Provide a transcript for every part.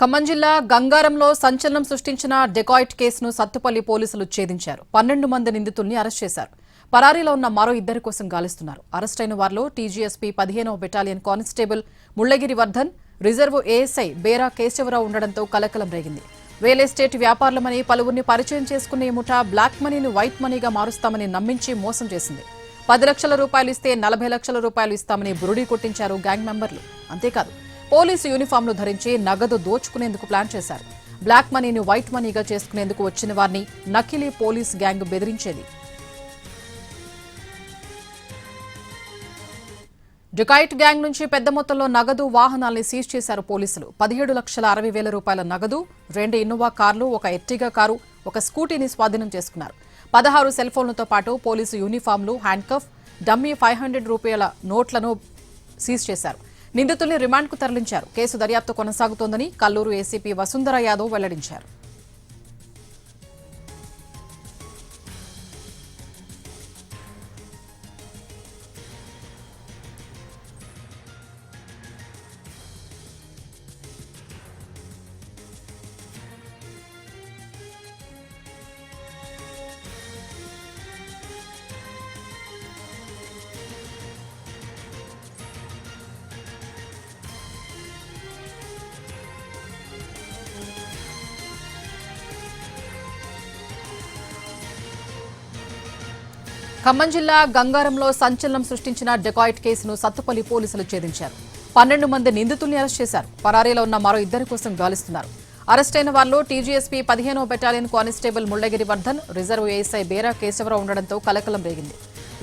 ఖమ్మం జిల్లా గంగారంలో సంచలనం సృష్టించిన డెకాయిట్ కేసును సత్తుపల్లి పోలీసులు ఛేదించారు. 12 మంది నిందితుల్ని అరెస్ట్ చేశారు. పరారీలో ఉన్న మరో ఇద్దరి కోసం గాలిస్తున్నారు. అరెస్టైన వారిలో టీజీఎస్పీ 15వ battalion constable Mullagiri Vardhan, reserve ASI Bera Keshavarao ఉండడంతో కలకలం రేగింది. రియల్ ఎస్టేట్ వ్యాపారులమని పలువురిని పరిచయం చేసుకునే ముఠా బ్లాక్ మనీని వైట్ మనీగా మారుస్తామని నమ్మించి మోసం చేసింది. 10 లక్షల రూపాయలు ఇస్తే 40 లక్షల రూపాయలు ఇస్తామని బురుడీ కొట్టించారు గ్యాంగ్ మెంబర్లు. అంతేకాదు పోలీసు యూనిఫామ్లు ధరించి నగదు దోచుకునేందుకు ప్లాన్ చేశారు. బ్లాక్ మనీని వైట్ మనీగా చేసుకునేందుకు వచ్చిన వారిని నకిలీ పోలీస్ గ్యాంగ్ బెదిరించేది. డెకాయిట్ గ్యాంగ్ నుంచి పెద్ద మొత్తంలో నగదు, వాహనాల్ని సీజ్ చేశారు పోలీసులు. 17,60,000 రూపాయల నగదు, 2 ఇన్నోవా కార్లు, ఒక ఎర్టిగా కారు, ఒక స్కూటీని స్వాధీనం చేసుకున్నారు. 16 సెల్ ఫోన్లతో పాటు పోలీసు యూనిఫామ్లు, హ్యాండ్ కఫ్, డమ్మీ 500 రూపాయల నోట్లను సీజ్ చేశారు. నిందితుల్ని రిమాండ్కు తరలించారు. కేసు దర్యాప్తు కొనసాగుతోందని కల్లూరు ఏసీపీ వసుంధర యాదవ్ వెల్లడించారు. ఖమ్మం జిల్లా గంగారంలో సంచలనం సృష్టించిన డెకాయిట్ కేసును సత్తుపల్లి పోలీసులు ఛేదించారు. 12 మంది నిందితుల్ని అరెస్ట్ చేశారు. పరారీలో ఉన్న మరో ఇద్దరి కోసం గాలిస్తున్నారు. అరెస్టైన వారిలో టీజీఎస్పీ 15వ battalion constable Mullagiri Vardhan, reserve ASI Bera Keshavarao ఉండడంతో కలకలం రేగింది.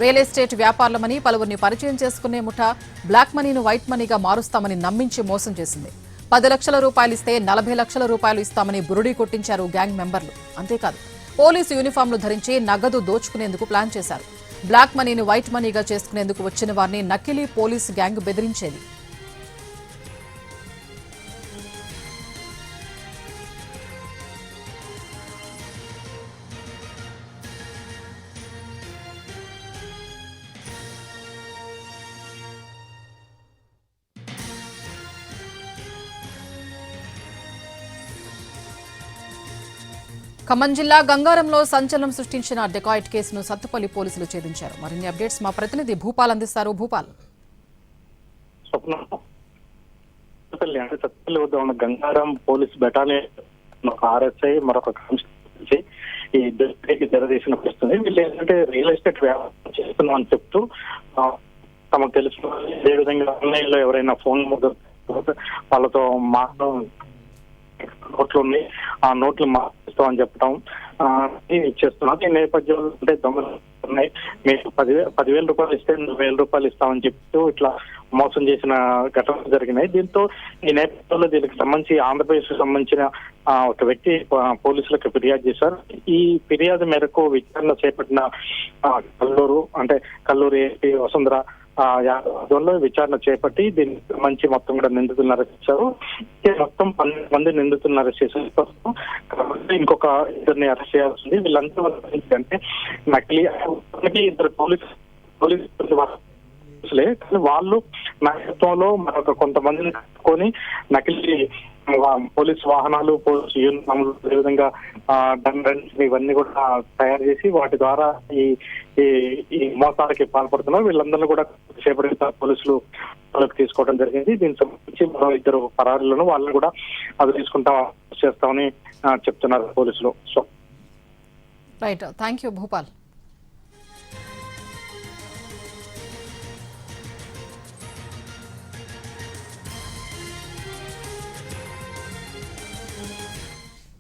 రియల్ ఎస్టేట్ వ్యాపారులమని పలువురిని పరిచయం చేసుకునే ముఠా బ్లాక్ మనీని వైట్ మనీగా మారుస్తామని నమ్మించి మోసం చేసింది. 10 లక్షల రూపాయలు ఇస్తే 40 లక్షల రూపాయలు ఇస్తామని బురుడీ కొట్టించారు గ్యాంగ్ మెంబర్లు. అంతేకాదు పోలీసు యూనిఫామ్లు ధరించి నగదు దోచుకునేందుకు ప్లాన్ చేశారు. బ్లాక్ మనీని వైట్ మనీగా చేసుకునేందుకు వచ్చిన వారిని నకిలీ పోలీసు గ్యాంగ్ బెదిరించేది. ఖమ్మం జిల్లా గంగారంలో సంచలనం సృష్టించిన డెకాయిట్ కేసును సత్తుపల్లి పోలీసులు ఛేదించారు. మరిన్ని అప్డేట్స్ మా ప్రతినిధి భూపాల్ అందిస్తారు. భూపాల్, సత్తుపల్లి వద్ద ఉన్న గంగారం పోలీస్ బెటాలియన్ ఒక ఆర్ఎస్ఐ మరొక కానిస్టేబుల్ ఈ ఇద్దరికి తెరదీసిన పరిస్థితుంది. వీళ్ళు ఏంటంటే రియల్ ఎస్టేట్ వ్యాపారం చేస్తున్నాం అని చెప్తూ తమకు తెలుసు, అదేవిధంగా ఆన్లైన్ లో ఎవరైనా ఫోన్ వాళ్ళతో నోట్లు ఉన్నాయి, ఆ నోట్లు మార్పిస్తామని చెప్పడం ఇచ్చేస్తున్నాం. ఈ నేపథ్యంలో అంటే దొంగలు ఉన్నాయి, మీకు 10,000 రూపాయలు ఇస్తే 1,000 రూపాయలు ఇస్తామని చెప్తూ ఇట్లా మోసం చేసిన ఘటనలు జరిగినాయి. దీంతో ఈ నేపథ్యంలో దీనికి సంబంధించి ఆంధ్రప్రదేశ్ కు సంబంధించిన ఒక వ్యక్తి పోలీసులకు ఫిర్యాదు చేశారు. ఈ ఫిర్యాదు మేరకు విచారణ చేపట్టిన కల్లూరు ఏపీ వసుంధర యాదవ్లో విచారణ చేపట్టి దీనికి సంబంధించి మొత్తం కూడా నిందితులను అరెస్ట్ చేశారు. మొత్తం 12 మంది నిందితులను అరెస్ట్ చేశారు. ఇంకొక ఇద్దరిని అరెస్ట్ చేయాల్సింది. వీళ్ళంతా అంటే నకిలీ ఇద్దరు పోలీసులే, కానీ వాళ్ళు నాయకత్వంలో మరొక కొంతమందిని కట్టుకొని నకిలీ పోలీసు వాహనాలు, పోలీసు యూనిఫామ్లు, అదేవిధంగా ఇవన్నీ కూడా తయారు చేసి వాటి ద్వారా ఈ మోసాలకి పాల్పడుతున్నారు. వీళ్ళందరినీ కూడా చేపట్టిన పోలీసులు తీసుకోవడం జరిగింది. దీనికి సంబంధించి మరో ఇద్దరు పరారీలను వాళ్ళని కూడా అది చేస్తామని చెప్తున్నారు పోలీసులు. Right, thank you Bhupal.